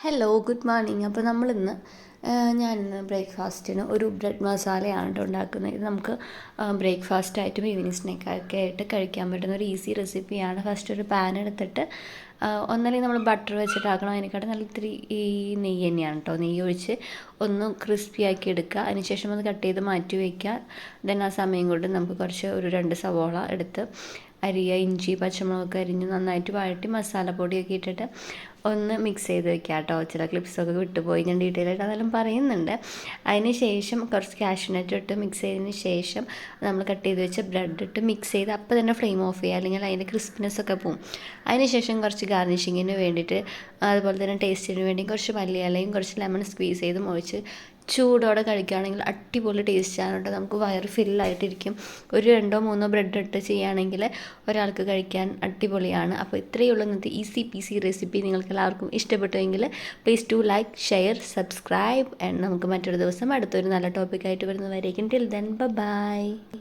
Hello good morning. അപ്പോൾ നമ്മളിന്ന് ഞാനിന്ന് ബ്രേക്ക്ഫാസ്റ്റിന് ഒരു ബ്രെഡ് മസാലയാണ് കേട്ടോ ഉണ്ടാക്കുന്നത്. ഇത് നമുക്ക് ബ്രേക്ക്ഫാസ്റ്റായിട്ടും ഈവനിങ് സ്നാക്കൊക്കെ ആയിട്ട് കഴിക്കാൻ പറ്റുന്ന ഒരു ഈസി റെസിപ്പിയാണ്. ഫസ്റ്റ് ഒരു പാൻ എടുത്തിട്ട് ഒന്നല്ലെങ്കിൽ നമ്മൾ ബട്ടർ വെച്ചിട്ടാക്കണം, അതിനെക്കാട്ടും നല്ല ഇത്തിരി ഈ നെയ്യ് തന്നെയാണ് കേട്ടോ. നെയ്യ് ഒഴിച്ച് ഒന്ന് ക്രിസ്പി ആക്കി എടുക്കുക. അതിനുശേഷം ഒന്ന് കട്ട് ചെയ്ത് മാറ്റി വയ്ക്കുക. ദെൻ ആ സമയം കൊണ്ട് നമുക്ക് കുറച്ച് ഒരു 2 സവോള എടുത്ത് അരിയുക. ഇഞ്ചി പച്ചമുളകൊക്കെ അരിഞ്ഞ് നന്നായിട്ട് വഴറ്റി മസാലപ്പൊടിയൊക്കെ ഇട്ടിട്ട് ഒന്ന് മിക്സ് ചെയ്ത് വെക്കുക കേട്ടോ. ചില ക്ലിപ്സൊക്കെ വിട്ടുപോയി, ഞാൻ ഡീറ്റെയിൽ ആയിട്ട് അതെല്ലാം പറയുന്നുണ്ട്. അതിന് ശേഷം കുറച്ച് കാഷ്യൂനട്ട് ഇട്ട് മിക്സ് ചെയ്തതിന് ശേഷം നമ്മൾ കട്ട് ചെയ്ത് വെച്ച ബ്രെഡ് ഇട്ട് മിക്സ് ചെയ്ത് അപ്പോൾ തന്നെ ഫ്ലെയിം ഓഫ് ചെയ്യുക, അല്ലെങ്കിൽ അതിൻ്റെ ക്രിസ്പിനെസ് ഒക്കെ പോവും. അതിന് ശേഷം കുറച്ച് ഗാർണിഷിങ്ങിന് വേണ്ടിയിട്ട് അതുപോലെ തന്നെ ടേസ്റ്റിന് വേണ്ടി കുറച്ച് മല്ലിയിലയും കുറച്ച് ലെമൺ സ്ക്വീസ് ചെയ്ത് ഒഴിച്ച് ചൂടോടെ കഴിക്കുകയാണെങ്കിൽ അടിപൊളി ടേസ്റ്റാണ് കേട്ടോ. നമുക്ക് വയറ് ഫില്ലായിട്ടിരിക്കും. ഒരു 2-3 ബ്രെഡ് ഇട്ട് ചെയ്യുകയാണെങ്കിൽ ഒരാൾക്ക് കഴിക്കാൻ അടിപൊളിയാണ്. അപ്പോൾ ഇത്രയേ ഉള്ളൂ ഇന്നത്തെ ഈസി പീസി റെസിപ്പി. നിങ്ങൾക്ക് എല്ലാവർക്കും ഇഷ്ടപ്പെട്ടുവെങ്കിൽ please to like, share, subscribe. And നമുക്ക് മറ്റൊരു ദിവസം അടുത്തൊരു നല്ല ടോപ്പിക്കായിട്ട് വരുന്നവരേക്കും. Till then by.